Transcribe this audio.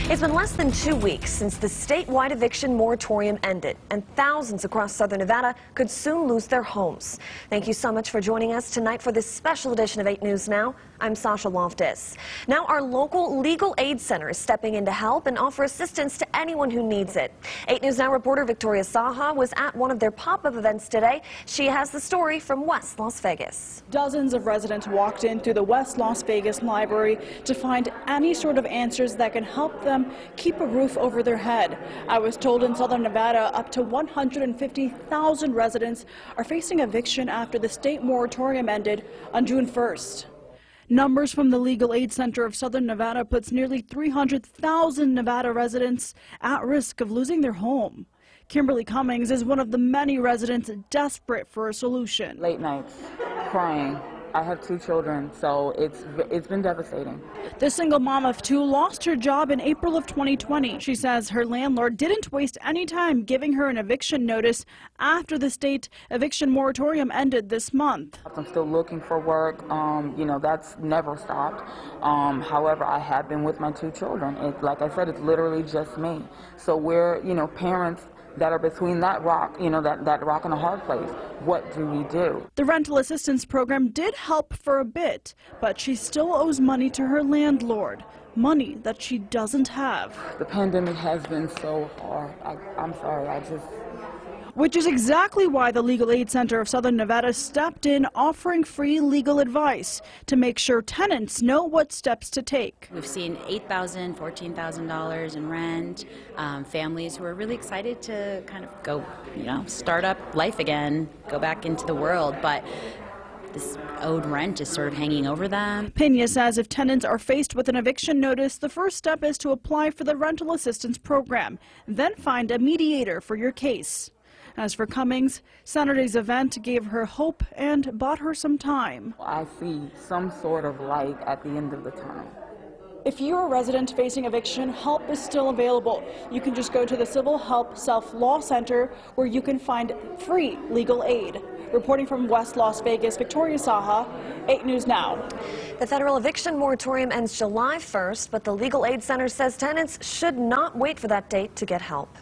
It's been less than 2 weeks since the statewide eviction moratorium ended, and thousands across Southern Nevada could soon lose their homes. Thank you so much for joining us tonight for this special edition of 8 News Now. I'm Sasha Loftus. Now, our local legal aid center is stepping in to help and offer assistance to anyone who needs it. 8 News Now reporter Victoria Saha was at one of their pop-up events today. She has the story from West Las Vegas. Dozens of residents walked in through the West Las Vegas library to find any sort of answers that can help them keep a roof over their head. I was told in Southern Nevada up to 150,000 residents are facing eviction after the state moratorium ended on June 1st. Numbers from the Legal Aid Center of Southern Nevada puts nearly 300,000 Nevada residents at risk of losing their home. Kimberly Cummings is one of the many residents desperate for a solution. Late nights, crying. I have 2 children, so it's been devastating. The single mom of 2 lost her job in April of 2020. She says her landlord didn't waste any time giving her an eviction notice after the state eviction moratorium ended this month. I'm still looking for work. You know, that's never stopped. However, I have been with my 2 children. Like I said, it's literally just me. So we're, parents that are between that rock, that rock and a hard place. What do we do? The rental assistance program did help for a bit, but she still owes money to her landlord, money that she doesn't have. The pandemic has been so hard. I'm sorry, Which is exactly why the Legal Aid Center of Southern Nevada stepped in, offering free legal advice to make sure tenants know what steps to take. We've seen $8,000, $14,000 in rent, families who are really excited to kind of go, start up life again, go back into the world, but this owed rent is sort of hanging over them. Pena says if tenants are faced with an eviction notice, the first step is to apply for the rental assistance program, then find a mediator for your case. As for Cummings, Saturday's event gave her hope and bought her some time. I see some sort of light at the end of the tunnel. If you're a resident facing eviction, help is still available. You can just go to the Civil Help Self-Law Center where you can find free legal aid. Reporting from West Las Vegas, Victoria Saha, 8 News Now. The federal eviction moratorium ends July 1st, but the Legal Aid Center says tenants should not wait for that date to get help.